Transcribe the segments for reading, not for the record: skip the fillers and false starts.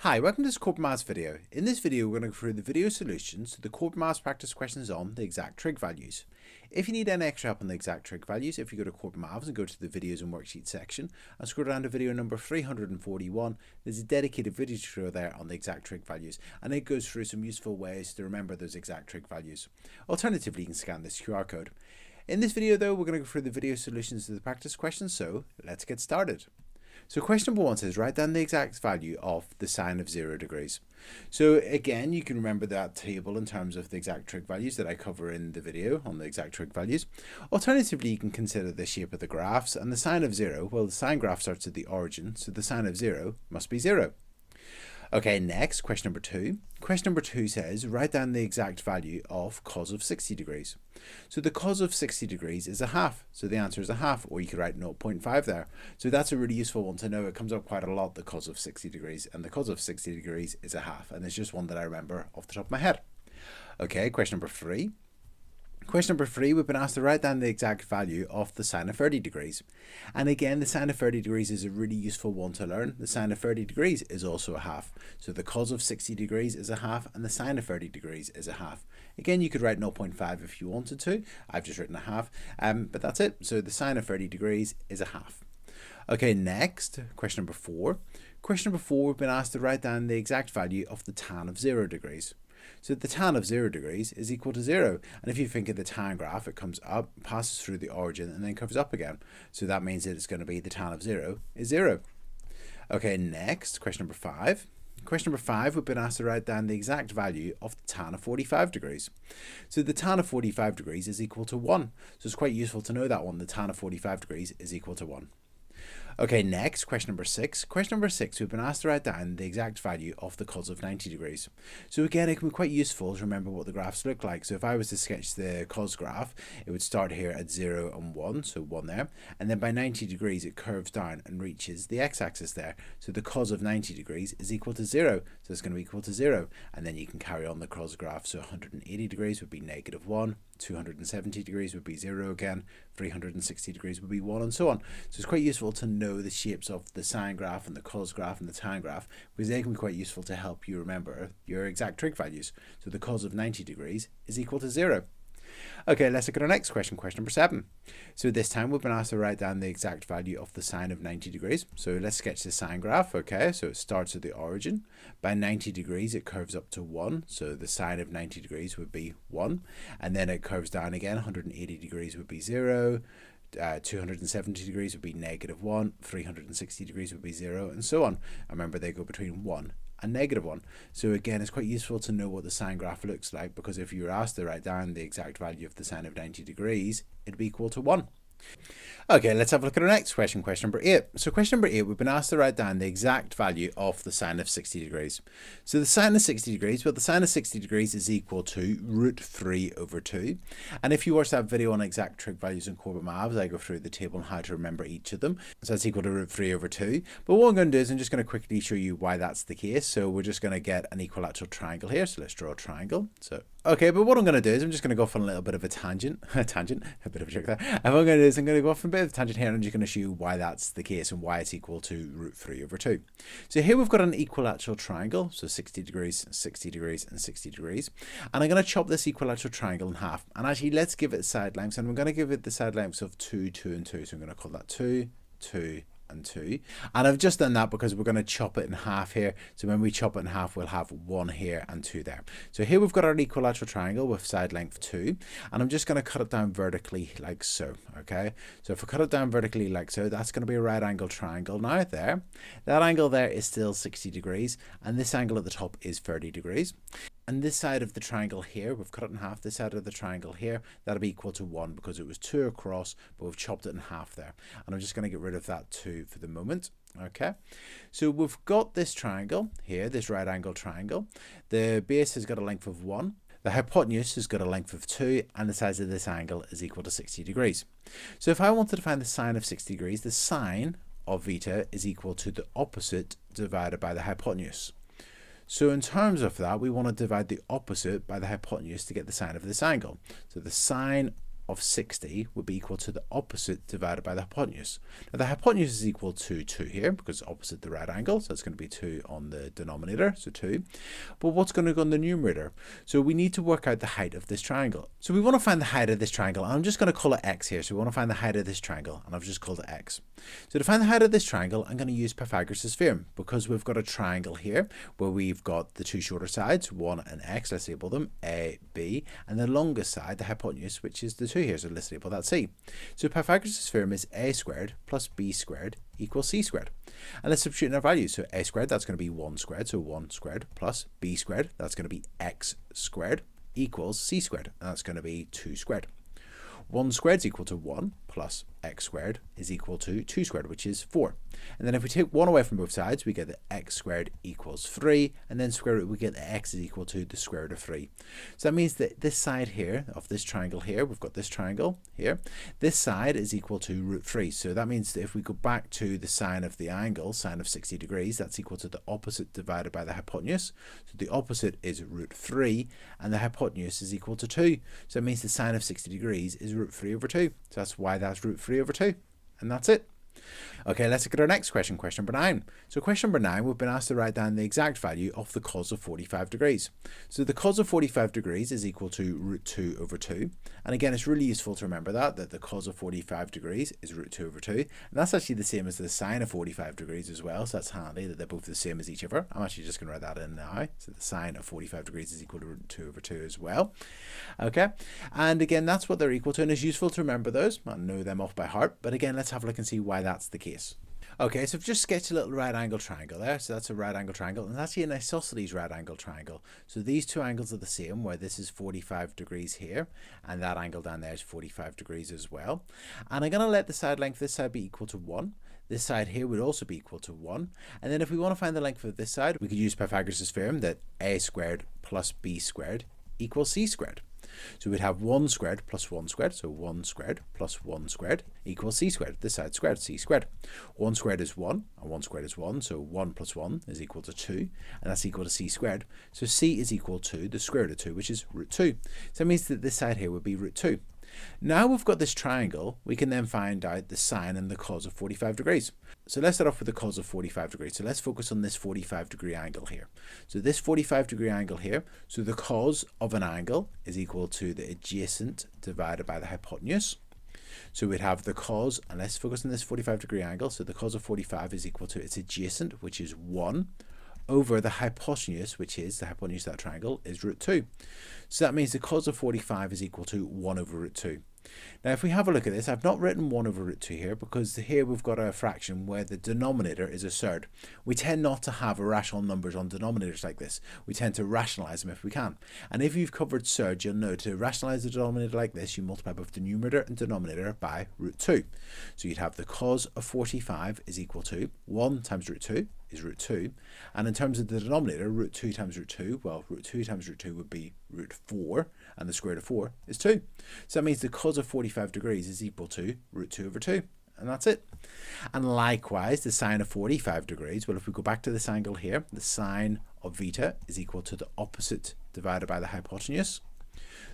Hi, welcome to this Corbettmaths video. In this video, we're going to go through the video solutions to the Corbettmaths practice questions on the exact trig values. If you need any extra help on the exact trig values, if you go to Corbettmaths and go to the videos and worksheet section and scroll down to video number 341, there's a dedicated video tutorial there on the exact trig values, and it goes through some useful ways to remember those exact trig values. Alternatively, you can scan this QR code. In this video though, we're going to go through the video solutions to the practice questions, so let's get started. So question number 1 says, write down the exact value of the sine of 0 degrees. So again, you can remember that table in terms of the exact trig values that I cover in the video on the exact trig values. Alternatively, you can consider the shape of the graphs, and the sine of 0, well, the sine graph starts at the origin, so the sine of 0 must be 0. Okay, next, question number 2. Question number 2 says, write down the exact value of cos of 60 degrees. So the cos of 60 degrees is a half. So the answer is a half, or you could write 0.5 there. So that's a really useful one to know. It comes up quite a lot, the cos of 60 degrees, and the cos of 60 degrees is a half. And it's just one that I remember off the top of my head. Okay, question number 3. Question number 3, we've been asked to write down the exact value of the sine of 30 degrees. And again, the sine of 30 degrees is a really useful one to learn. The sine of 30 degrees is also a half. So the cos of 60 degrees is a half, and the sine of 30 degrees is a half. Again, you could write 0.5 if you wanted to. I've just written a half, but that's it. So the sine of 30 degrees is a half. Okay, next, question number 4. Question number 4, we've been asked to write down the exact value of the tan of 0 degrees. So the tan of 0 degrees is equal to 0. And if you think of the tan graph, it comes up, passes through the origin, and then curves up again. So that means that it's going to be the tan of 0 is 0. Okay, next, question number 5. Question number 5, we've been asked to write down the exact value of the tan of 45 degrees. So the tan of 45 degrees is equal to 1. So it's quite useful to know that one. The tan of 45 degrees is equal to 1. Okay, next, question number 6. Question number 6, we've been asked to write down the exact value of the cos of 90 degrees. So again, it can be quite useful to remember what the graphs look like. So if I was to sketch the cos graph, it would start here at 0 and 1, so 1 there. And then by 90 degrees, it curves down and reaches the x-axis there. So the cos of 90 degrees is equal to 0. So it's going to be equal to 0. And then you can carry on the cos graph. So 180 degrees would be negative 1. 270 degrees would be 0 again, 360 degrees would be 1, and so on. So it's quite useful to know the shapes of the sine graph and the cos graph and the tan graph, because they can be quite useful to help you remember your exact trig values. So the cos of 90 degrees is equal to 0. Okay, let's look at our next question, question number 7. So this time we've been asked to write down the exact value of the sine of 90 degrees. So let's sketch the sine graph. Okay, so it starts at the origin. By 90 degrees, it curves up to 1. So the sine of 90 degrees would be 1. And then it curves down again. 180 degrees would be 0. 270 degrees would be negative 1. 360 degrees would be 0, and so on. And remember, they go between 1 and negative 1. So again, it's quite useful to know what the sine graph looks like, because if you were asked to write down the exact value of the sine of 90 degrees, it'd be equal to 1. Okay, let's have a look at our next question, question number 8. So question number 8, we've been asked to write down the exact value of the sine of 60 degrees. So the sine of 60 degrees, well, the sine of 60 degrees is equal to root 3 over 2. And if you watch that video on exact trig values in Corbettmaths, I go through the table on how to remember each of them. So that's equal to root 3 over 2. But what I'm going to do is I'm just going to quickly show you why that's the case. So we're just going to get an equilateral triangle here. So let's draw a triangle. So okay, but what I'm going to do is I'm just going to go off on a little bit of a tangent, a bit of a joke there. And what I'm going to do is I'm going to go off on a bit of a tangent here, and I'm just going to show you why that's the case and why it's equal to root 3 over 2. So here we've got an equilateral triangle, so 60 degrees, 60 degrees, and 60 degrees. And I'm going to chop this equilateral triangle in half. And actually, let's give it side lengths, and I'm going to give it the side lengths of 2, 2, and 2. So I'm going to call that 2, 2, and 2. And I've just done that because we're going to chop it in half here. So when we chop it in half, we'll have 1 here and 2 there. So here we've got our equilateral triangle with side length 2, and I'm just going to cut it down vertically like so. Okay, so if I cut it down vertically like so, that's going to be a right angle triangle. Now there, that angle there is still 60 degrees, and this angle at the top is 30 degrees. And this side of the triangle here, we've cut it in half. This side of the triangle here, that'll be equal to 1 because it was 2 across, but we've chopped it in half there. And I'm just going to get rid of that 2 for the moment. Okay, so we've got this triangle here, this right angle triangle. The base has got a length of 1. The hypotenuse has got a length of 2, and the size of this angle is equal to 60 degrees. So if I wanted to find the sine of 60 degrees, the sine of theta is equal to the opposite divided by the hypotenuse. So in terms of that, we want to divide the opposite by the hypotenuse to get the sine of this angle. So the sine of 60 would be equal to the opposite divided by the hypotenuse. Now the hypotenuse is equal to 2 here because it's opposite the right angle, so it's going to be 2 on the denominator, so 2. But what's going to go on the numerator? So we need to work out the height of this triangle. So we want to find the height of this triangle, and I'm just going to call it x here. So we want to find the height of this triangle, and I've just called it x. So to find the height of this triangle, I'm going to use Pythagoras' theorem because we've got a triangle here where we've got the two shorter sides, 1 and x, let's label them A, B, and the longest side, the hypotenuse, which is the 2 here, so let's label that C. So Pythagoras' theorem is a squared plus b squared equals c squared. And let's substitute in our values. So a squared, that's going to be 1 squared, so 1 squared, plus b squared, that's going to be x squared, equals c squared, and that's going to be 2 squared. 1 squared is equal to 1 plus x squared is equal to 2 squared, which is 4. And then if we take 1 away from both sides, we get that x squared equals 3, and then square root, we get that x is equal to the square root of 3. So that means that this side here of this triangle here, we've got this triangle here, this side is equal to root 3. So that means that if we go back to the sine of the angle, sine of 60 degrees, that's equal to the opposite divided by the hypotenuse. So the opposite is root 3, and the hypotenuse is equal to 2. So it means the sine of 60 degrees is root 3 over 2. So that's why that's root 3 over 2. And that's it. Okay, let's look at our next question, question number 9. So question number 9, we've been asked to write down the exact value of the cos of 45 degrees. So the cos of 45 degrees is equal to root 2 over 2. And again, it's really useful to remember that the cos of 45 degrees is root 2 over 2. And that's actually the same as the sine of 45 degrees as well. So that's handy that they're both the same as each other. I'm actually just going to write that in now. So the sine of 45 degrees is equal to root 2 over 2 as well. Okay, and again, that's what they're equal to. And it's useful to remember those and know them off by heart. But again, let's have a look and see why that's the case. Okay, so I've just sketched a little right angle triangle there. So that's a right angle triangle, and that's actually an isosceles right angle triangle. So these two angles are the same, where this is 45 degrees here, and that angle down there is 45 degrees as well. And I'm going to let the side length this side be equal to 1. This side here would also be equal to 1. And then if we want to find the length of this side, we could use Pythagoras' theorem that a squared plus b squared equals c squared. So we'd have 1 squared plus 1 squared, so 1 squared plus 1 squared equals c squared. This side squared, c squared. 1 squared is 1, and 1 squared is 1, so 1 plus 1 is equal to 2, and that's equal to c squared. So c is equal to the square root of 2, which is root 2. So that means that this side here would be root 2. Now we've got this triangle, we can then find out the sine and the cos of 45 degrees. So let's start off with the cos of 45 degrees. So let's focus on this 45 degree angle here. So this 45 degree angle here, so the cos of an angle is equal to the adjacent divided by the hypotenuse. So we'd have the cos, and let's focus on this 45 degree angle. So the cos of 45 is equal to its adjacent, which is 1, over the hypotenuse, which is the hypotenuse of that triangle, is root 2. So that means the cos of 45 is equal to 1 over root 2. Now if we have a look at this, I've not written 1 over root 2 here because here we've got a fraction where the denominator is a third. We tend not to have irrational numbers on denominators like this. We tend to rationalize them if we can. And if you've covered surd, you'll know to rationalize the denominator like this, you multiply both the numerator and denominator by root 2. So you'd have the cos of 45 is equal to 1 times root 2 is root 2. And in terms of the denominator, root 2 times root 2, well, root 2 times root 2 would be root 4, and the square root of 4 is 2. So that means the cos of 45 degrees is equal to root 2 over 2, and that's it. And likewise, the sine of 45 degrees, well, if we go back to this angle here, the sine of theta is equal to the opposite divided by the hypotenuse.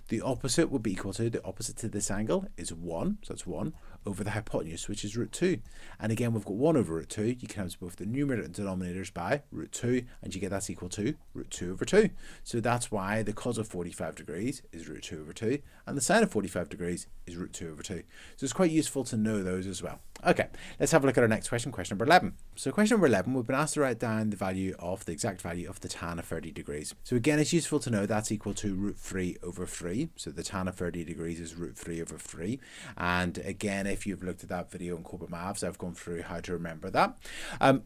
The opposite would be equal to, the opposite to this angle is 1, so that's 1, over the hypotenuse, which is root 2. And again, we've got 1 over root 2. You can times both the numerator and denominators by root 2, and you get that's equal to root 2 over 2. So that's why the cos of 45 degrees is root 2 over 2, and the sine of 45 degrees is root 2 over 2. So it's quite useful to know those as well. Okay, let's have a look at our next question, question number 11. So question number 11, we've been asked to write down the value of the exact value of the tan of 30 degrees. So again, it's useful to know that's equal to root 3 over 3. So the tan of 30 degrees is root 3 over 3. And again, if you've looked at that video on Corbettmaths, I've gone through how to remember that.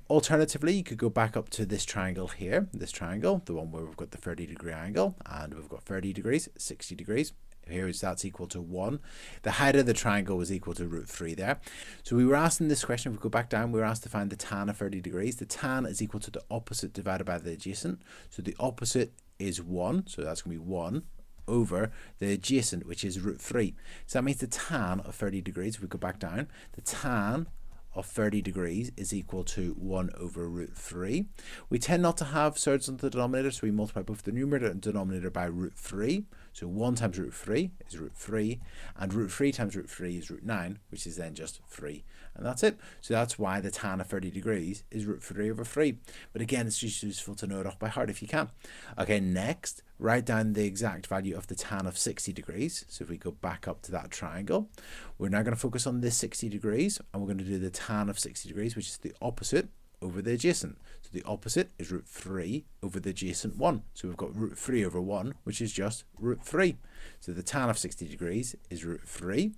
Alternatively, you could go back up to this triangle here, this triangle, the one where we've got the 30 degree angle, and we've got 30 degrees, 60 degrees. Here is that's equal to 1. The height of the triangle was equal to root 3 there. So we were asked in this question, if we go back down, we were asked to find the tan of 30 degrees. The tan is equal to the opposite divided by the adjacent. So the opposite is 1, so that's going to be 1 over the adjacent, which is root 3. So that means the tan of 30 degrees, if we go back down, the tan of 30 degrees is equal to 1 over root 3. We tend not to have surds on the denominator, so we multiply both the numerator and denominator by root 3. So 1 times root 3 is root 3, and root 3 times root 3 is root 9, which is then just 3. And that's it. So that's why the tan of 30 degrees is root 3 over 3. But again, it's just useful to know it off by heart if you can. Okay, next, write down the exact value of the tan of 60 degrees. So if we go back up to that triangle, we're now going to focus on this 60 degrees, and we're going to do the tan of 60 degrees, which is the opposite over the adjacent. So the opposite is root 3 over the adjacent 1. So we've got root 3 over 1, which is just root 3. So the tan of 60 degrees is root 3.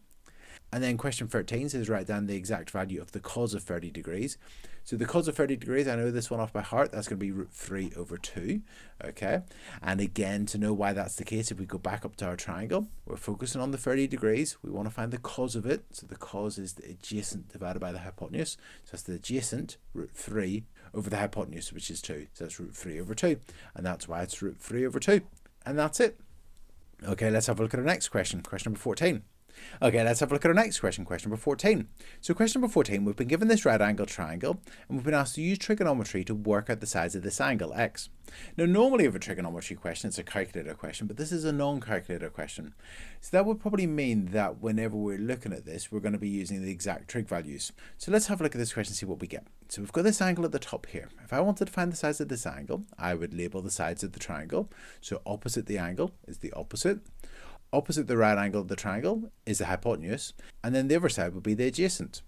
And then question 13 says write down the exact value of the cos of 30 degrees. So the cos of 30 degrees, I know this one off by heart, that's going to be root 3 over 2. Okay. And again, to know why that's the case, if we go back up to our triangle, we're focusing on the 30 degrees. We want to find the cos of it. So the cos is the adjacent divided by the hypotenuse. So that's the adjacent, root 3, over the hypotenuse, which is 2. So that's root 3 over 2. And that's why it's root 3 over 2. And that's it. Okay, let's have a look at our next question. Question number 14. Okay, let's have a look at our next question, question number 14. So question number 14, we've been given this right angle triangle, and we've been asked to use trigonometry to work out the sides of this angle, x. Now, normally with a trigonometry question, it's a calculator question, but this is a non-calculator question. So that would probably mean that whenever we're looking at this, we're going to be using the exact trig values. So let's have a look at this question and see what we get. So we've got this angle at the top here. If I wanted to find the sides of this angle, I would label the sides of the triangle. So opposite the angle is the opposite. Opposite the right angle of the triangle is the hypotenuse, and then the other side would be the adjacent.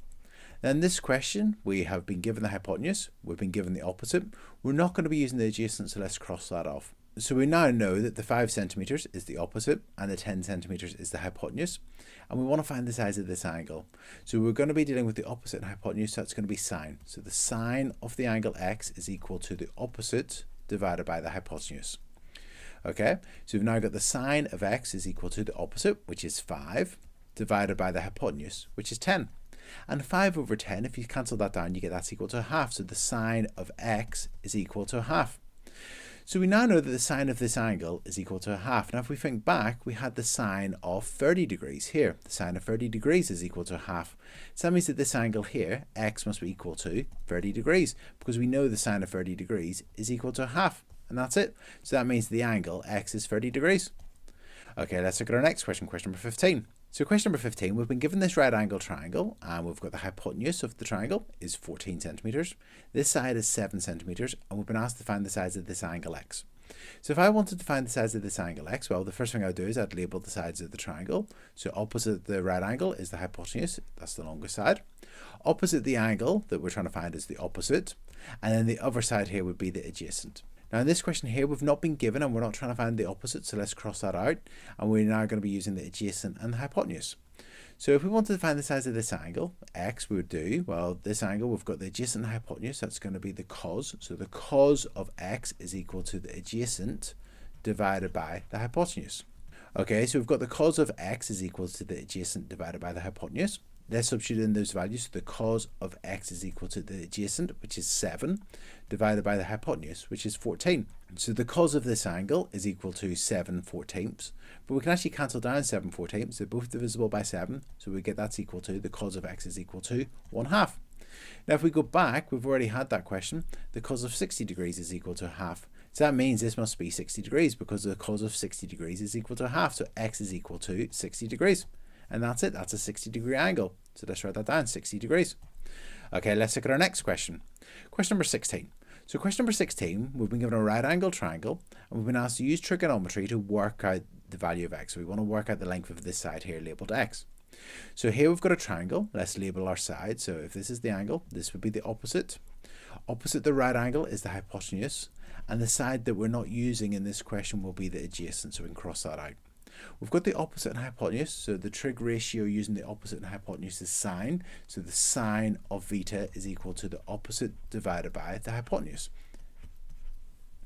Now in this question, we have been given the hypotenuse, we've been given the opposite. We're not going to be using the adjacent, so let's cross that off. So we now know that the 5 centimeters is the opposite and the 10 centimeters is the hypotenuse, and we want to find the sides of this angle. So we're going to be dealing with the opposite and hypotenuse, so that's going to be sine. So the sine of the angle x is equal to the opposite divided by the hypotenuse. Okay, so we've now got the sine of x is equal to the opposite, which is 5, divided by the hypotenuse, which is 10. And 5 over 10, if you cancel that down, you get that's equal to a half. So the sine of x is equal to a half. So we now know that the sine of this angle is equal to a half. Now if we think back, we had the sine of 30 degrees here. The sine of 30 degrees is equal to a half. So that means that this angle here, x, must be equal to 30 degrees, because we know the sine of 30 degrees is equal to a half. And that's it. So that means the angle x is 30 degrees. Okay, let's look at our next question, question number 15. So question number 15, we've been given this right angle triangle, and we've got the hypotenuse of the triangle is 14 centimeters. This side is 7 centimeters, and we've been asked to find the sides of this angle x. So if I wanted to find the sides of this angle x, well, the first thing I'd do is I'd label the sides of the triangle. So opposite the right angle is the hypotenuse, that's the longest side. Opposite the angle that we're trying to find is the opposite, and then the other side here would be the adjacent. Now in this question here, we've not been given and we're not trying to find the opposite, so let's cross that out. And we're now going to be using the adjacent and the hypotenuse. So if we wanted to find the sides of this angle, x, we would do, well, this angle, we've got the adjacent and hypotenuse, that's going to be the cos. So the cos of x is equal to the adjacent divided by the hypotenuse. Okay, so we've got the cos of x is equal to the adjacent divided by the hypotenuse. Let's substitute in those values. So the cos of x is equal to the adjacent, which is 7, divided by the hypotenuse, which is 14. So the cos of this angle is equal to 7/14, but we can actually cancel down 7/14. They're both divisible by 7, so we get that's equal to the cos of x is equal to 1/2. Now if we go back, we've already had that question. The cos of 60 degrees is equal to a half. So that means this must be 60 degrees because the cos of 60 degrees is equal to a half. So x is equal to 60 degrees. And that's it. That's a 60-degree angle. So let's write that down, 60 degrees. Okay, let's look at our next question. Question number 16. So question number 16, we've been given a right angle triangle, and we've been asked to use trigonometry to work out the value of x. So we want to work out the length of this side here labeled x. So here we've got a triangle. Let's label our side. So if this is the angle, this would be the opposite. Opposite the right angle is the hypotenuse, and the side that we're not using in this question will be the adjacent, so we can cross that out. We've got the opposite and hypotenuse, so the trig ratio using the opposite and hypotenuse is sine, so the sine of beta is equal to the opposite divided by the hypotenuse.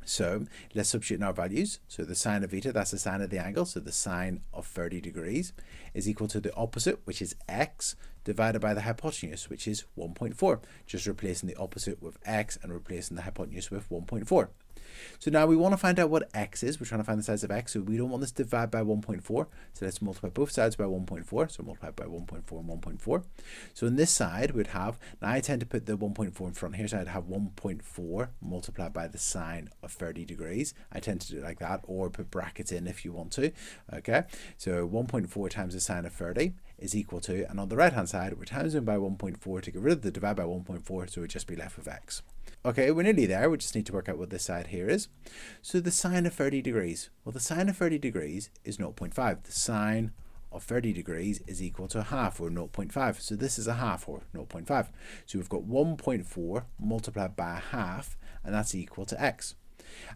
So let's substitute in our values. So the sine of beta, that's the sine of the angle, so the sine of 30 degrees is equal to the opposite, which is x, divided by the hypotenuse, which is 1.4. Just replacing the opposite with x and replacing the hypotenuse with 1.4. So now we want to find out what x is. We're trying to find the size of x, so we don't want this to divide by 1.4. So let's multiply both sides by 1.4. So multiply by 1.4 and 1.4. So on this side, we'd have, now I tend to put the 1.4 in front here, so I'd have 1.4 multiplied by the sine of 30 degrees. I tend to do it like that, or put brackets in if you want to. Okay, so 1.4 times the sine of 30 is equal to, and on the right hand side, we're timesing by 1.4 to get rid of the divide by 1.4, so we'd just be left with x. Okay, we're nearly there. We just need to work out what this side here is. So the sine of 30 degrees. Well, the sine of 30 degrees is 0.5. The sine of 30 degrees is equal to a half, or 0.5. So this is a half, or 0.5. So we've got 1.4 multiplied by a half, and that's equal to x.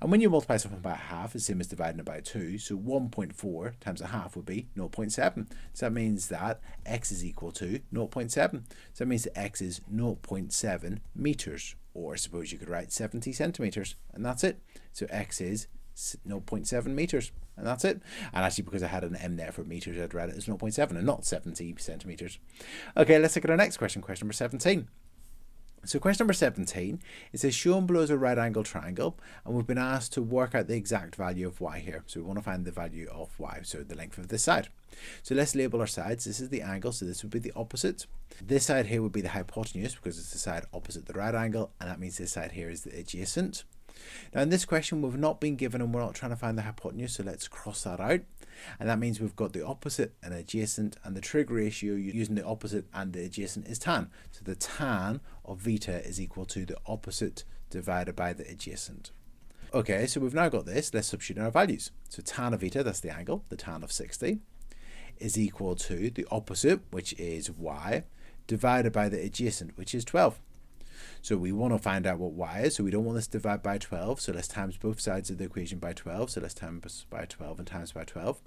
And when you multiply something by a half, it's the same as dividing it by 2. So 1.4 times a half would be 0.7. So that means that x is equal to 0.7. So that means that x is 0.7 meters. Or I suppose you could write 70 centimeters. And that's it. So x is 0.7 meters. And that's it. And actually, because I had an m there for meters, I'd write it as 0.7 and not 70 centimeters. Okay, let's look at our next question, question number 17. So question number 17, it says shown below is a right angle triangle, and we've been asked to work out the exact value of y here. So we want to find the value of y, so the length of this side. So let's label our sides. This is the angle, so this would be the opposite. This side here would be the hypotenuse, because it's the side opposite the right angle, and that means this side here is the adjacent. Now in this question, we've not been given, and we're not trying to find the hypotenuse, so let's cross that out. And that means we've got the opposite and adjacent, and the trig ratio using the opposite and the adjacent is tan. So the tan of beta is equal to the opposite divided by the adjacent. Okay, so we've now got this. Let's substitute in our values. So tan of beta, that's the angle, the tan of 60, is equal to the opposite, which is y, divided by the adjacent, which is 12. So we want to find out what y is, so we don't want this to divide by 12, so let's times both sides of the equation by 12, so let's times by 12 and times by 12.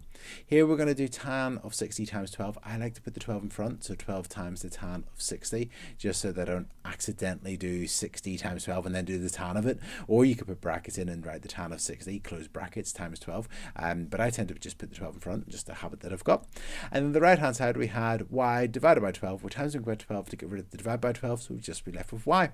Here we're going to do tan of 60 times 12. I like to put the 12 in front, so 12 times the tan of 60, just so that I don't accidentally do 60 times 12 and then do the tan of it. Or you could put brackets in and write the tan of 60, close brackets, times 12. But I tend to just put the 12 in front, just a habit that I've got. And then the right hand side we had y divided by 12. We're timesing by 12 to get rid of the divide by 12, so we'll just be left with y.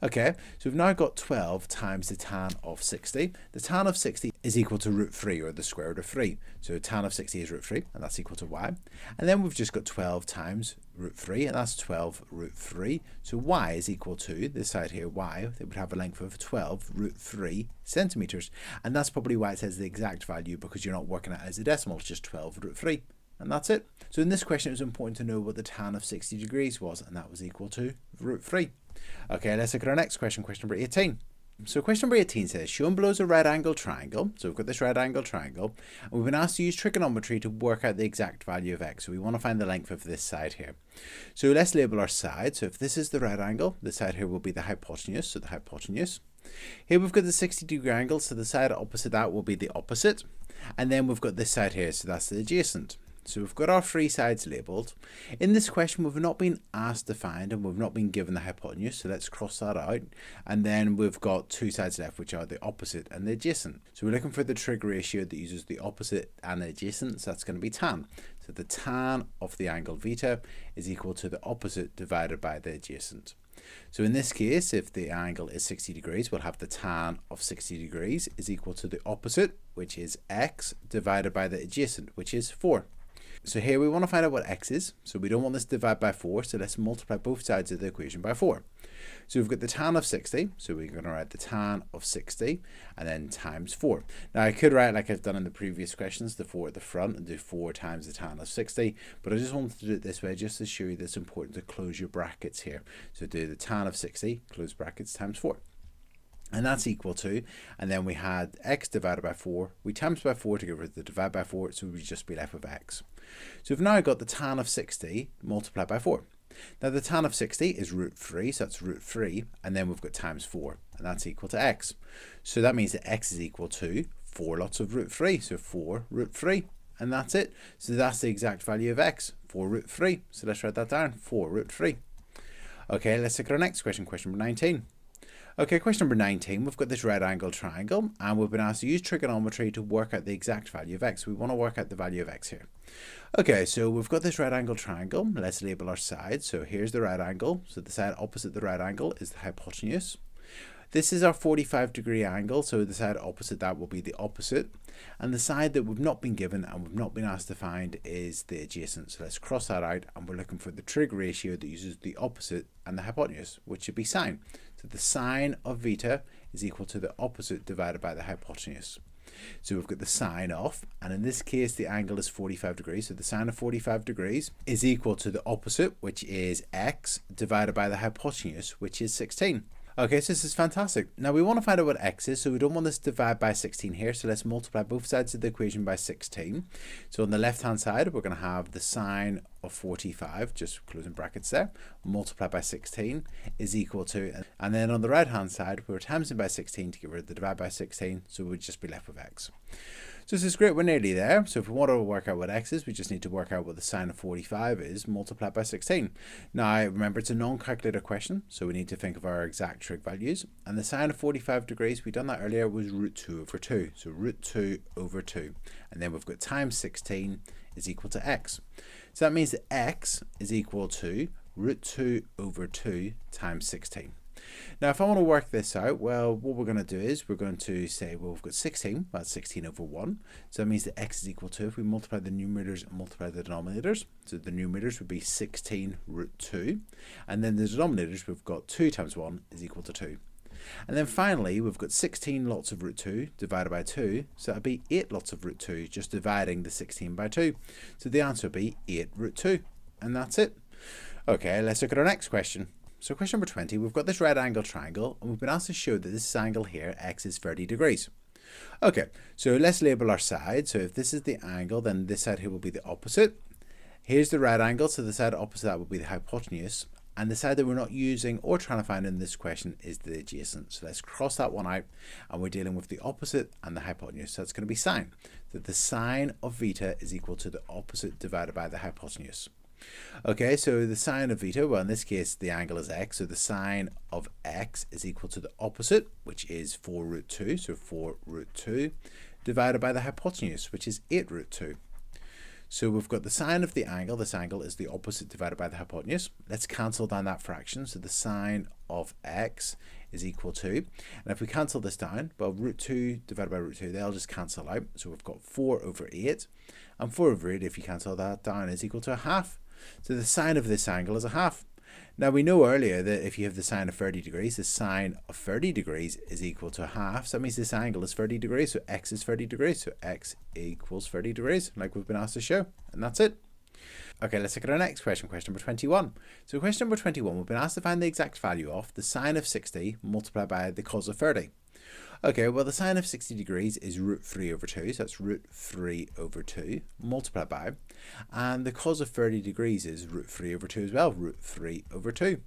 Okay, so we've now got 12 times the tan of 60. The tan of 60 is equal to root 3, or the square root of 3. So tan of 60 is root 3, and that's equal to y. And then we've just got 12 times root 3, and that's 12 root 3. So y is equal to, this side here, y, they would have a length of 12 root 3 centimeters. And that's probably why it says the exact value, because you're not working it as a decimal, it's just 12 root 3. And that's it. So in this question, it was important to know what the tan of 60 degrees was, and that was equal to root 3. Okay, let's look at our next question, question number 18. So question number 18 says, shown below is a right angle triangle. So we've got this right angle triangle, and we've been asked to use trigonometry to work out the exact value of x. So we want to find the length of this side here. So let's label our side. So if this is the right angle, the side here will be the hypotenuse, so the hypotenuse. Here we've got the 60-degree angle, so the side opposite that will be the opposite. And then we've got this side here, so that's the adjacent. So we've got our three sides labelled. In this question, we've not been asked to find, and we've not been given the hypotenuse, so let's cross that out. And then we've got two sides left, which are the opposite and the adjacent. So we're looking for the trig ratio that uses the opposite and the adjacent, so that's going to be tan. So the tan of the angle beta is equal to the opposite divided by the adjacent. So in this case, if the angle is 60 degrees, we'll have the tan of 60 degrees is equal to the opposite, which is x, divided by the adjacent, which is 4. So here we want to find out what x is. So we don't want this to divide by 4, so let's multiply both sides of the equation by 4. So we've got the tan of 60, so we're going to write the tan of 60 and then times 4. Now I could write, like I've done in the previous questions, the 4 at the front and do 4 times the tan of 60, but I just wanted to do it this way just to show you that it's important to close your brackets here. So do the tan of 60, close brackets, times 4. And that's equal to, and then we had x divided by 4. We times by 4 to get rid of the divide by 4, so we'd just be left with x. So we've now got the tan of 60 multiplied by 4. Now the tan of 60 is root 3, so that's root 3, and then we've got times 4, and that's equal to x. So that means that x is equal to 4 lots of root 3, so 4 root 3, and that's it. So that's the exact value of x, 4 root 3. So let's write that down, 4 root 3. Okay, let's look at our next question, question number 19. Okay, question number 19, we've got this right angle triangle, and we've been asked to use trigonometry to work out the exact value of x. We want to work out the value of x here. Okay, so we've got this right angle triangle. Let's label our sides. So here's the right angle. So the side opposite the right angle is the hypotenuse. This is our 45-degree angle, so the side opposite that will be the opposite. And the side that we've not been given and we've not been asked to find is the adjacent. So let's cross that out, and we're looking for the trig ratio that uses the opposite and the hypotenuse, which should be sine. So the sine of beta is equal to the opposite divided by the hypotenuse. So we've got the sine of, and in this case the angle is 45 degrees, so the sine of 45 degrees is equal to the opposite, which is x, divided by the hypotenuse, which is 16. Okay, so this is fantastic. Now we want to find out what x is, so we don't want this to divide by 16 here, so let's multiply both sides of the equation by 16. So on the left hand side we're going to have the sine of 45, just closing brackets there, multiplied by 16 is equal to, and then on the right hand side we're timesing by 16 to get rid of the divide by 16, so we'd just be left with x. So this is great, we're nearly there. So if we want to work out what x is, we just need to work out what the sine of 45 is multiplied by 16. Now remember, it's a non-calculator question, so we need to think of our exact trig values. And the sine of 45 degrees, we done that earlier, was root 2 over 2. So root 2 over 2. And then we've got times 16 is equal to x. So that means that x is equal to root 2 over 2 times 16. Now if I want to work this out, well, what we're going to do is we're going to say, well, we've got 16, that's 16 over 1. So that means that x is equal to, if we multiply the numerators and multiply the denominators, so the numerators would be 16 root 2. And then the denominators, we've got 2 times 1 is equal to 2. And then finally, we've got 16 lots of root 2 divided by 2. So that would be 8 lots of root 2, just dividing the 16 by 2. So the answer would be 8 root 2. And that's it. Okay, let's look at our next question. So question number 20, we've got this right angle triangle, and we've been asked to show that this angle here, x, is 30 degrees. Okay, so let's label our side. So if this is the angle, then this side here will be the opposite. Here's the right angle, so the side opposite that will be the hypotenuse. And the side that we're not using or trying to find in this question is the adjacent. So let's cross that one out, and we're dealing with the opposite and the hypotenuse. So it's going to be sine. So the sine of beta is equal to the opposite divided by the hypotenuse. Okay, so the sine of beta, well in this case the angle is x, so the sine of x is equal to the opposite, which is 4 root 2, so 4 root 2, divided by the hypotenuse, which is 8 root 2. So we've got the sine of the angle, this angle is the opposite divided by the hypotenuse. Let's cancel down that fraction, so the sine of x is equal to, and if we cancel this down, well, root 2 divided by root 2, they'll just cancel out, so we've got 4 over 8, and 4 over 8, if you cancel that down, is equal to a half. So the sine of this angle is a half. Now we know earlier that if you have the sine of 30 degrees, the sine of 30 degrees is equal to a half. So that means this angle is 30 degrees, so x is 30 degrees. So x equals 30 degrees, like we've been asked to show. And that's it. Okay, let's look at our next question, question number 21. So question number 21, we've been asked to find the exact value of the sine of 60 multiplied by the cos of 30. Okay, well the sine of 60 degrees is root 3 over 2, so that's root 3 over 2 multiplied by, and the cos of 30 degrees is root 3 over 2 as well, root 3 over 2.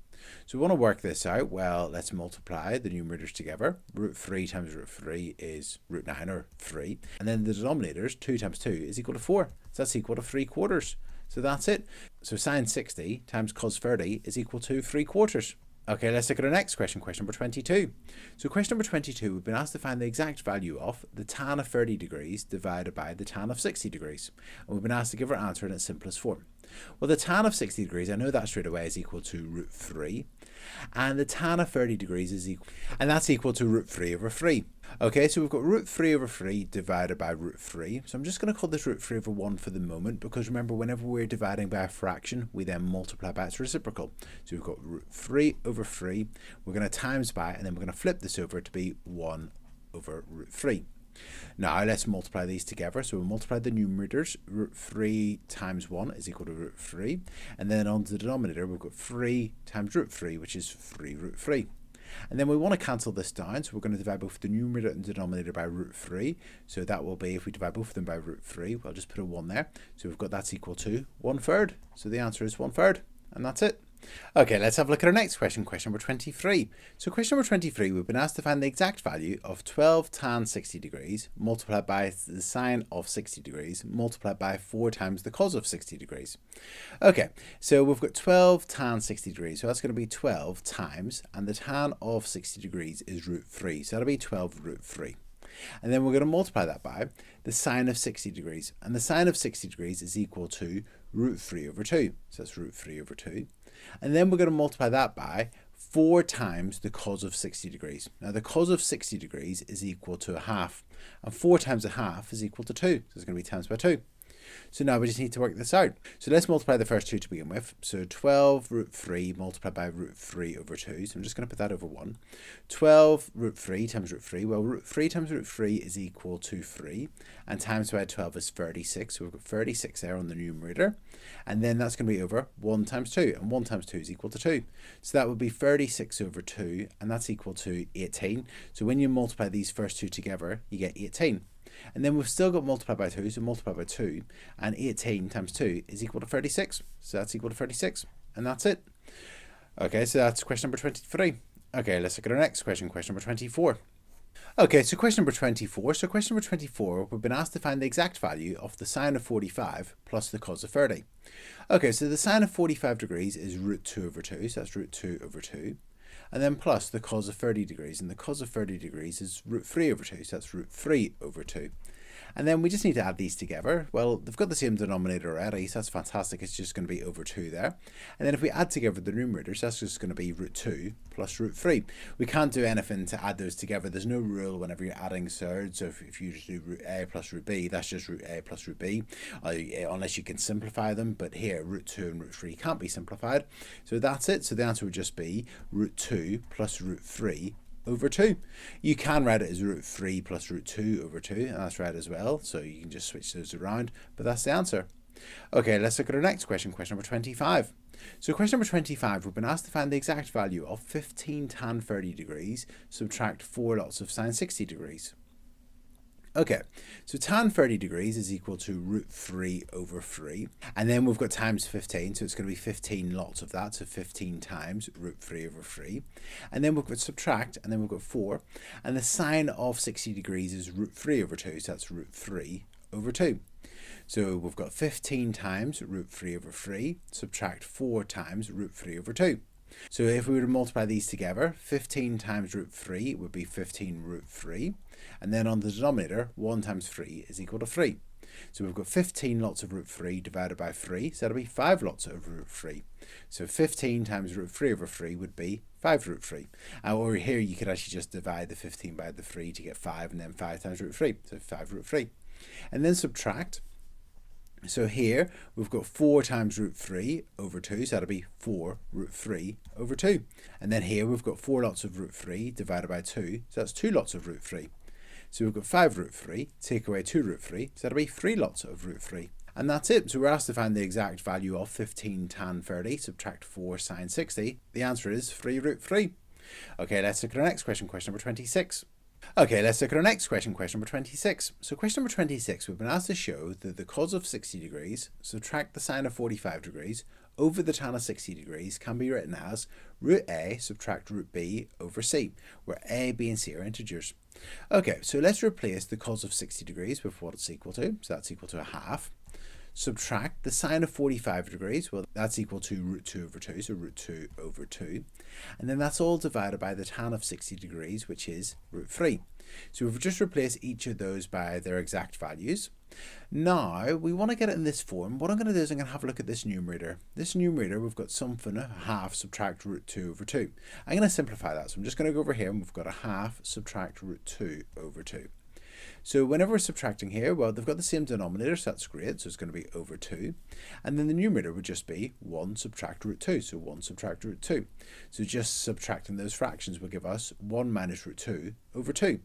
So we want to work this out. Well, let's multiply the numerators together. Root 3 times root 3 is root 9, or 3, and then the denominators, 2 times 2 is equal to 4, so that's equal to 3/4. So that's it. So sine 60 times cos 30 is equal to 3/4. Okay, let's look at our next question, question number 22. So question number 22, we've been asked to find the exact value of the tan of 30 degrees divided by the tan of 60 degrees. And we've been asked to give our answer in its simplest form. Well, the tan of 60 degrees, I know that straight away is equal to root 3. And the tan of 30 degrees is equal, and that's equal to root 3 over 3. Okay, so we've got root 3 over 3 divided by root 3. So I'm just going to call this root 3 over 1 for the moment, because remember, whenever we're dividing by a fraction, we then multiply by its reciprocal. So we've got root 3 over 3. We're going to times by, and then we're going to flip this over to be 1 over root 3. Now let's multiply these together. So we'll multiply the numerators. Root 3 times 1 is equal to root 3. And then on the denominator, we've got 3 times root 3, which is 3 root 3. And then we want to cancel this down, so we're going to divide both the numerator and denominator by root 3. So that will be, if we divide both of them by root 3, we'll just put a 1 there. So we've got that's equal to 1/3. So the answer is 1/3, and that's it. Okay, let's have a look at our next question, question number 23. So question number 23, we've been asked to find the exact value of 12 tan 60 degrees multiplied by the sine of 60 degrees multiplied by 4 times the cos of 60 degrees. Okay, so we've got 12 tan 60 degrees, so that's going to be 12 times, and the tan of 60 degrees is root 3, so that'll be 12 root 3. And then we're going to multiply that by the sine of 60 degrees, and the sine of 60 degrees is equal to root 3 over 2, so that's root 3 over 2. And then we're going to multiply that by 4 times the cos of 60 degrees. Now the cos of 60 degrees is equal to a half, and 4 times a half is equal to 2, so it's going to be times by 2. So now we just need to work this out. So let's multiply the first two to begin with. So 12 root 3 multiplied by root 3 over 2. So I'm just going to put that over 1. 12 root 3 times root 3. Well, root 3 times root 3 is equal to 3. And times by 12 is 36. So we've got 36 there on the numerator. And then that's going to be over 1 times 2. And 1 times 2 is equal to 2. So that would be 36 over 2. And that's equal to 18. So when you multiply these first two together, you get 18. And then we've still got multiplied by 2, so multiply by 2, and 18 times 2 is equal to 36. So that's equal to 36, and that's it. Okay, so that's question number 23. Okay, let's look at our next question, question number 24. Okay, so question number 24. So question number 24, we've been asked to find the exact value of the sine of 45 plus the cos of 30. Okay, so the sine of 45 degrees is root 2 over 2, so that's root 2 over 2. And then plus the cos of 30 degrees, and the cos of 30 degrees is root 3 over 2, so that's root 3 over 2. And then we just need to add these together. Well, they've got the same denominator already, so that's fantastic. It's just going to be over 2 there. And then if we add together the numerators, that's just going to be root 2 plus root 3. We can't do anything to add those together. There's no rule whenever you're adding thirds. So if you just do root a plus root b, that's just root a plus root b, unless you can simplify them. But here, root 2 and root 3 can't be simplified. So that's it. So the answer would just be root 2 plus root 3 over 2. You can write it as root 3 plus root 2 over 2, and that's right as well, so you can just switch those around, but that's the answer. Okay, let's look at our next question, question number 25. So question number 25, we've been asked to find the exact value of 15 tan 30 degrees, subtract 4 lots of sine 60 degrees. Okay, so tan 30 degrees is equal to root 3 over 3. And then we've got times 15, so it's going to be 15 lots of that, so 15 times root 3 over 3. And then we've got subtract, and then we've got 4. And the sine of 60 degrees is root 3 over 2, so that's root 3 over 2. So we've got 15 times root 3 over 3, subtract 4 times root 3 over 2. So if we were to multiply these together, 15 times root 3 would be 15 root 3. And then on the denominator, 1 times 3 is equal to 3. So we've got 15 lots of root 3 divided by 3, so that'll be 5 lots of root 3. So 15 times root 3 over 3 would be 5 root 3. Or here you could actually just divide the 15 by the 3 to get 5, and then 5 times root 3, so 5 root 3. And then subtract. So here we've got 4 times root 3 over 2, so that'll be 4 root 3 over 2. And then here we've got 4 lots of root 3 divided by 2, so that's 2 lots of root 3. So we've got 5 root 3, take away 2 root 3, so that'll be 3 lots of root 3. And that's it. So we're asked to find the exact value of 15 tan 30, subtract 4 sine 60. The answer is 3 root 3. Okay, let's look at our next question, question number 26. Okay, let's look at our next question, question number 26. So question number 26, we've been asked to show that the cos of 60 degrees, subtract the sine of 45 degrees, over the tan of 60 degrees can be written as root a subtract root b over c, where a, b and c are integers. Okay, so let's replace the cos of 60 degrees with what it's equal to, so that's equal to a half. Subtract the sine of 45 degrees, well that's equal to root 2 over 2, so root 2 over 2. And then that's all divided by the tan of 60 degrees, which is root 3. So we've just replaced each of those by their exact values. Now we want to get it in this form. What I'm going to do is I'm going to have a look at this numerator. This numerator, we've got something, a half subtract root 2 over 2. I'm going to simplify that, so I'm just going to go over here and we've got a half subtract root 2 over 2. So whenever we're subtracting here, well, they've got the same denominator, so that's great. So it's going to be over 2. And then the numerator would just be 1 subtract root 2. So 1 subtract root 2. So just subtracting those fractions will give us 1 minus root 2 over 2.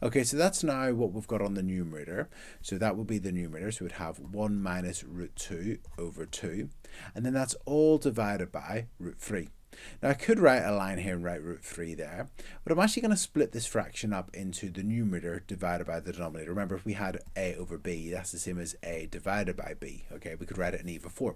Okay, so that's now what we've got on the numerator. So that will be the numerator. So we'd have 1 minus root 2 over 2. And then that's all divided by root 3. Now I could write a line here and write root 3 there, but I'm actually going to split this fraction up into the numerator divided by the denominator. Remember, if we had a over b, that's the same as a divided by b. Okay, we could write it in either form.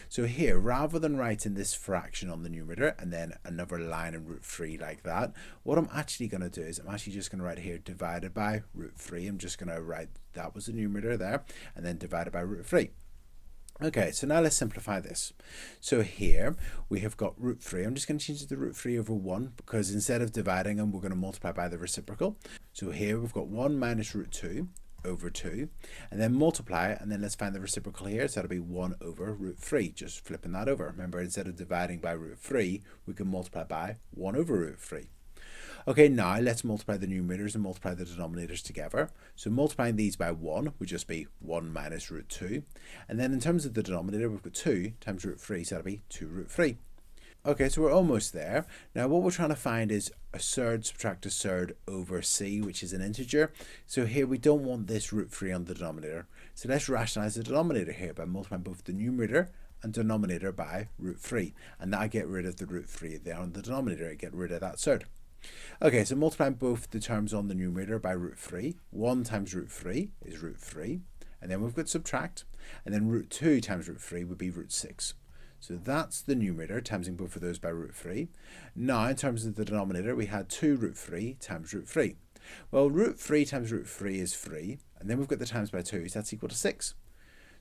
So here, rather than writing this fraction on the numerator and then another line in root 3 like that, what I'm actually going to do is I'm actually just going to write here divided by root 3. I'm just going to write that was the numerator there, and then divided by root 3. Okay, so now let's simplify this. So here we have got root 3. I'm just going to change it to root 3 over 1 because instead of dividing them, we're going to multiply by the reciprocal. So here we've got 1 minus root 2 over 2, and then multiply it, and then let's find the reciprocal here, so that'll be 1 over root 3, just flipping that over. Remember, instead of dividing by root 3, we can multiply by 1 over root 3. Okay, now let's multiply the numerators and multiply the denominators together. So multiplying these by 1 would just be 1 minus root 2. And then in terms of the denominator, we've got 2 times root 3, so that'll be 2 root 3. Okay, so we're almost there. Now what we're trying to find is a third subtract a third over c, which is an integer. So here we don't want this root 3 on the denominator. So let's rationalize the denominator here by multiplying both the numerator and denominator by root 3. And that'll get rid of the root 3 there on the denominator, and get rid of that third. Okay, so multiplying both the terms on the numerator by root 3. 1 times root 3 is root 3. And then we've got subtract. And then root 2 times root 3 would be root 6. So that's the numerator, timesing both of those by root 3. Now, in terms of the denominator, we had 2 root 3 times root 3. Well, root 3 times root 3 is 3. And then we've got the times by 2, so that's equal to 6.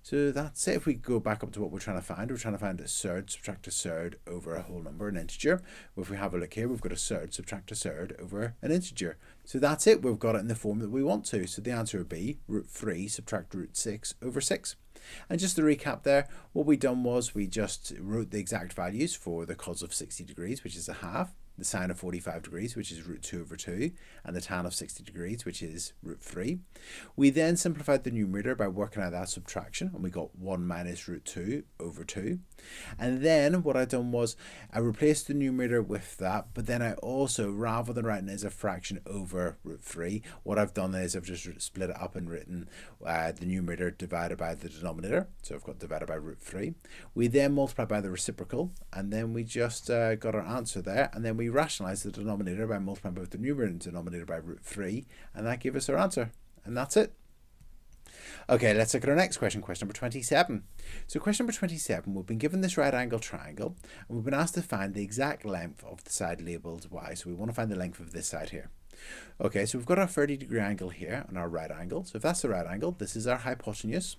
So that's it. If we go back up to what we're trying to find a third subtract a third over a whole number, an integer. Well, if we have a look here, we've got a third subtract a third over an integer. So that's it. We've got it in the form that we want to. So the answer would be root 3 subtract root 6 over 6. And just to recap there, what we done was we just wrote the exact values for the cos of 60 degrees, which is a half, the sine of 45 degrees, which is root 2 over 2, and the tan of 60 degrees, which is root 3. We then simplified the numerator by working out that subtraction, and we got 1 minus root 2 over 2. And then what I done was I replaced the numerator with that, but then I also, rather than writing it as a fraction over root 3, what I've done is I've just split it up and written the numerator divided by the denominator. So I've got divided by root 3. We then multiply by the reciprocal, and then we just got our answer there, and then we rationalize the denominator by multiplying both the numerator and denominator by root 3, and that gave us our answer. And that's it. Okay, let's look at our next question, question number 27. So question number 27, we've been given this right angle triangle, and we've been asked to find the exact length of the side labelled y. So we want to find the length of this side here. Okay, so we've got our 30-degree angle here and our right angle. So if that's the right angle, this is our hypotenuse.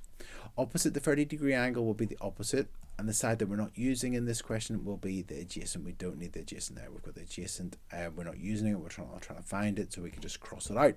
Opposite the 30-degree angle will be the opposite, and the side that we're not using in this question will be the adjacent. We don't need the adjacent there. We've got the adjacent, we're not using it. We're trying to find it, so we can just cross it out.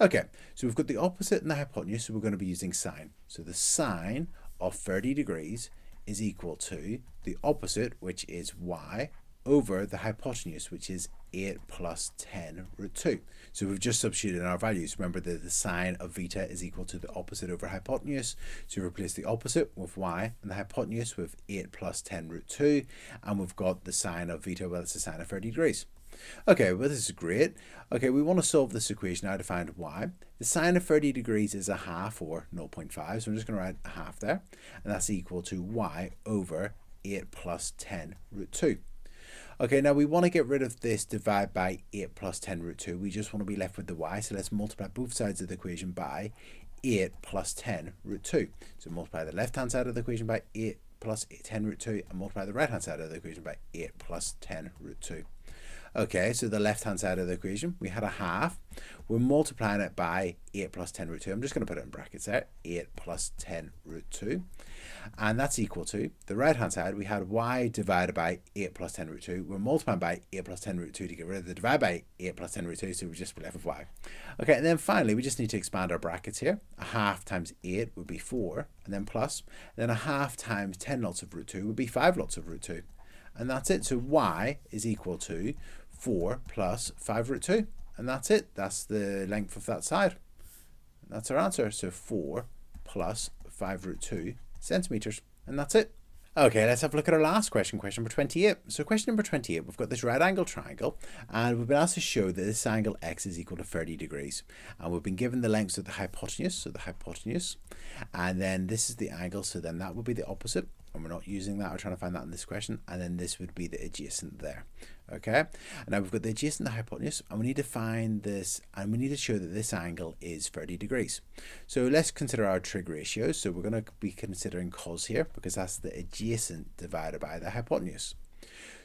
Okay, so we've got the opposite and the hypotenuse, so we're going to be using sine. So the sine of 30 degrees is equal to the opposite, which is y, over the hypotenuse, which is 8 plus 10 root 2. So we've just substituted in our values. Remember that the sine of beta is equal to the opposite over hypotenuse. So we replace the opposite with y and the hypotenuse with 8 plus 10 root 2. And we've got the sine of beta, well, it's the sine of 30 degrees. Okay, well, this is great. Okay, we want to solve this equation now to find y. The sine of 30 degrees is a half, or 0.5. So I'm just going to write a half there. And that's equal to y over 8 plus 10 root 2. Okay, now we want to get rid of this divide by 8 plus 10 root 2. We just want to be left with the y. So let's multiply both sides of the equation by 8 plus 10 root 2. So multiply the left-hand side of the equation by 8 plus 10 root 2 and multiply the right-hand side of the equation by 8 plus 10 root 2. Okay, so the left-hand side of the equation, we had a half. We're multiplying it by 8 plus 10 root 2. I'm just going to put it in brackets there. 8 plus 10 root 2. And that's equal to, the right-hand side, we had y divided by 8 plus 10 root 2. We're multiplying by 8 plus 10 root 2 to get rid of the divide by 8 plus 10 root 2, so we just left with y. Okay, and then finally, we just need to expand our brackets here. A half times 8 would be 4, and then plus. And then a half times 10 lots of root 2 would be 5 lots of root 2. And that's it. So y is equal to 4 plus 5 root 2. And that's it. That's the length of that side. And that's our answer. So 4 plus 5 root 2 centimeters. And that's it. Okay, let's have a look at our last question, question number 28. So question number 28, we've got this right angle triangle, and we've been asked to show that this angle x is equal to 30 degrees. And we've been given the lengths of the hypotenuse, so the hypotenuse, and then this is the angle, so then that would be the opposite. And we're not using that, we're trying to find that in this question, and then this would be the adjacent there. Okay, and now we've got the adjacent, the hypotenuse, and we need to find this, and we need to show that this angle is 30 degrees. So let's consider our trig ratios. So we're going to be considering cos here, because that's the adjacent divided by the hypotenuse.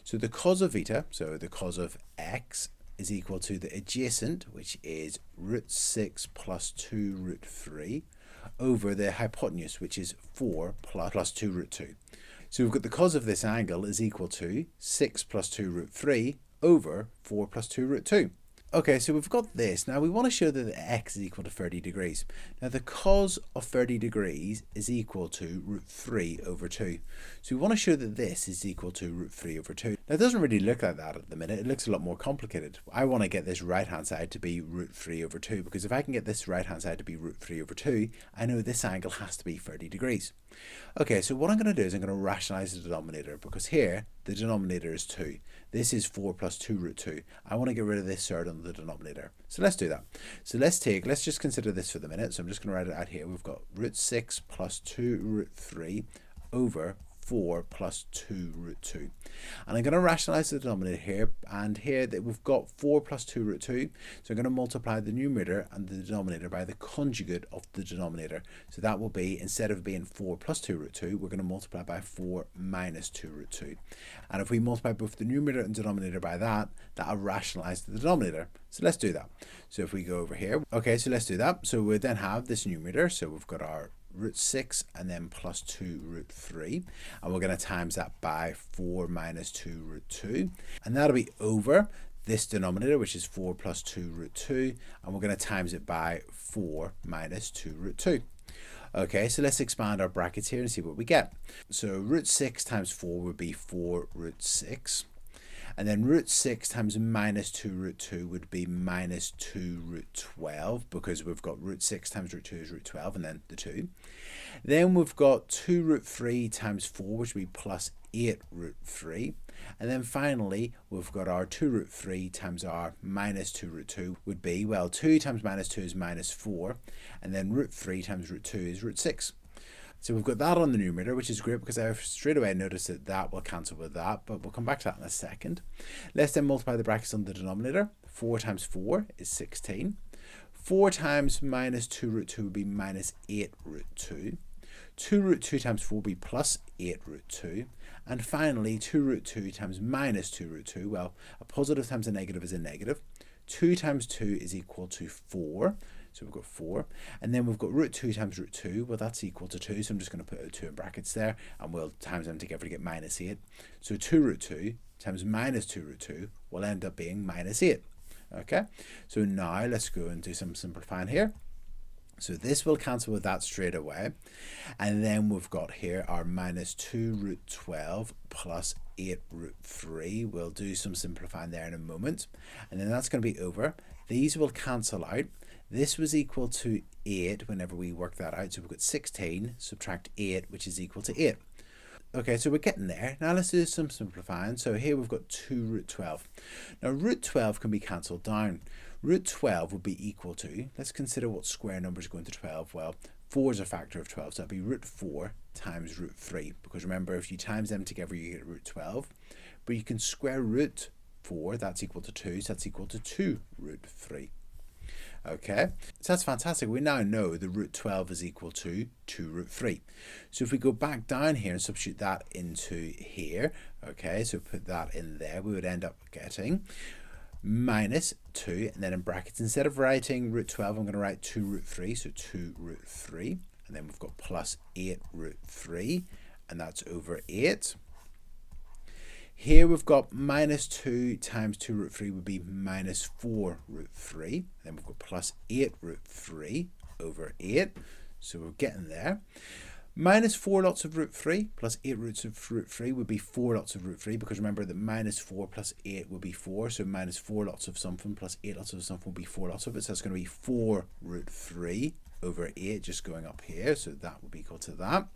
So the cos of beta, so the cos of x, is equal to the adjacent, which is root 6 plus 2 root 3, over the hypotenuse, which is 4 plus 2 root 2. So we've got the cos of this angle is equal to 6 plus 2 root 3 over 4 plus 2 root 2. Okay, so we've got this. Now we want to show that the x is equal to 30 degrees. Now the cos of 30 degrees is equal to root 3 over 2. So we want to show that this is equal to root 3 over 2. Now it doesn't really look like that at the minute. It looks a lot more complicated. I want to get this right-hand side to be root 3 over 2, because if I can get this right-hand side to be root 3 over 2, I know this angle has to be 30 degrees. Okay, so what I'm going to do is I'm going to rationalize the denominator, because here the denominator is 2. This is 4 plus 2 root 2. I want to get rid of this third on the denominator. So let's do that. So let's just consider this for the minute. So I'm just going to write it out here. We've got root 6 plus 2 root 3 over 4 plus 2 root 2. And I'm going to rationalize the denominator here, and here that we've got 4 plus 2 root 2. So I'm going to multiply the numerator and the denominator by the conjugate of the denominator. So that will be, instead of being 4 plus 2 root 2, we're going to multiply by 4 minus 2 root 2. And if we multiply both the numerator and denominator by that, that'll rationalize the denominator. So let's do that. So if we go over here, okay, so let's do that. So we then have this numerator. So we've got our root 6 and then plus 2 root 3, and we're going to times that by 4 minus 2 root 2, and that'll be over this denominator, which is 4 plus 2 root 2, and we're going to times it by 4 minus 2 root 2. Okay, so let's expand our brackets here and see what we get. So root 6 times 4 would be 4 root 6. And then root 6 times minus 2 root 2 would be minus 2 root 12, because we've got root 6 times root 2 is root 12, and then the 2. Then we've got 2 root 3 times 4, which would be plus 8 root 3. And then finally, we've got our 2 root 3 times our minus 2 root 2 would be, well, 2 times minus 2 is minus 4. And then root 3 times root 2 is root 6. So we've got that on the numerator, which is great because I straight away noticed that that will cancel with that, but we'll come back to that in a second. Let's then multiply the brackets on the denominator. 4 times 4 is 16. 4 times minus 2 root 2 would be minus 8 root 2. 2 root 2 times 4 would be plus 8 root 2. And finally, 2 root 2 times minus 2 root 2, well, a positive times a negative is a negative. 2 times 2 is equal to 4. So we've got 4, and then we've got root 2 times root 2. Well, that's equal to 2, so I'm just going to put a 2 in brackets there, and we'll times them together to get minus 8. So 2 root 2 times minus 2 root 2 will end up being minus 8. Okay, so now let's go and do some simplifying here. So this will cancel with that straight away. And then we've got here our minus 2 root 12 plus 8 root 3. We'll do some simplifying there in a moment. And then that's going to be over. These will cancel out. This was equal to 8 whenever we work that out. So we've got 16, subtract 8, which is equal to 8. Okay, so we're getting there. Now let's do some simplifying. So here we've got 2 root 12. Now root 12 can be cancelled down. Root 12 would be equal to, let's consider what square numbers go into 12. Well, 4 is a factor of 12, so that'd be root 4 times root 3. Because remember, if you times them together, you get root 12. But you can square root 4, that's equal to 2, so that's equal to 2 root 3. Okay, so that's fantastic. We now know the root 12 is equal to 2 root 3. So if we go back down here and substitute that into here, okay, so put that in there, we would end up getting minus 2, and then in brackets, instead of writing root 12, I'm going to write 2 root 3, so 2 root 3, and then we've got plus 8 root 3, and that's over 8. Here we've got minus 2 times 2 root 3 would be minus 4 root 3. Then we've got plus 8 root 3 over 8. So we're getting there. Minus 4 lots of root 3 plus 8 roots of root 3 would be 4 lots of root 3, because remember that minus 4 plus 8 would be 4. So minus 4 lots of something plus 8 lots of something will be 4 lots of it. So that's going to be 4 root 3 over 8, just going up here. So that would be equal to that.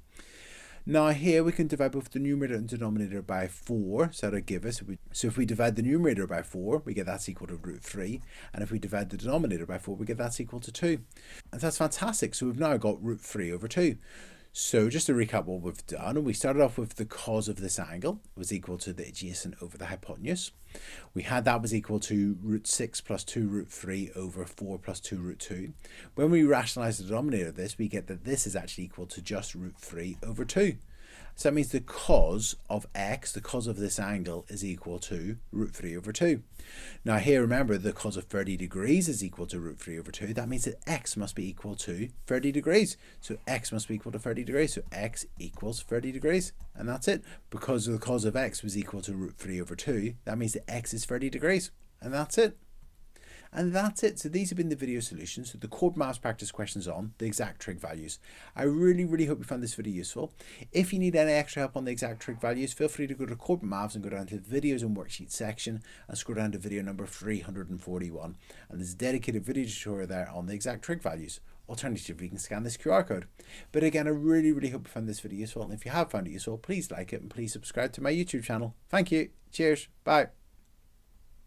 Now here we can divide both the numerator and denominator by 4, so that'll give us, so if we divide the numerator by 4, we get that's equal to root 3, and if we divide the denominator by 4, we get that's equal to 2. And that's fantastic, so we've now got root 3 over 2. So just to recap what we've done, we started off with the cos of this angle was equal to the adjacent over the hypotenuse. We had that was equal to root 6 plus 2 root 3 over 4 plus 2 root 2. When we rationalize the denominator of this, we get that this is actually equal to just root 3 over 2. So that means the cos of x, the cos of this angle, is equal to root 3 over 2. Now here, remember, the cos of 30 degrees is equal to root 3 over 2. That means that x must be equal to 30 degrees. So x must be equal to 30 degrees. So x equals 30 degrees. And that's it. Because the cos of x was equal to root 3 over 2, that means that x is 30 degrees. And that's it. And that's it. So these have been the video solutions to the Corbettmaths Practice Questions on the exact trig values. I really hope you found this video useful. If you need any extra help on the exact trig values, feel free to go to Corbettmaths and go down to the videos and worksheets section and scroll down to video number 341. And there's a dedicated video tutorial there on the exact trig values. Alternatively, you can scan this QR code. But again, I really hope you found this video useful. And if you have found it useful, please like it and please subscribe to my YouTube channel. Thank you. Cheers. Bye.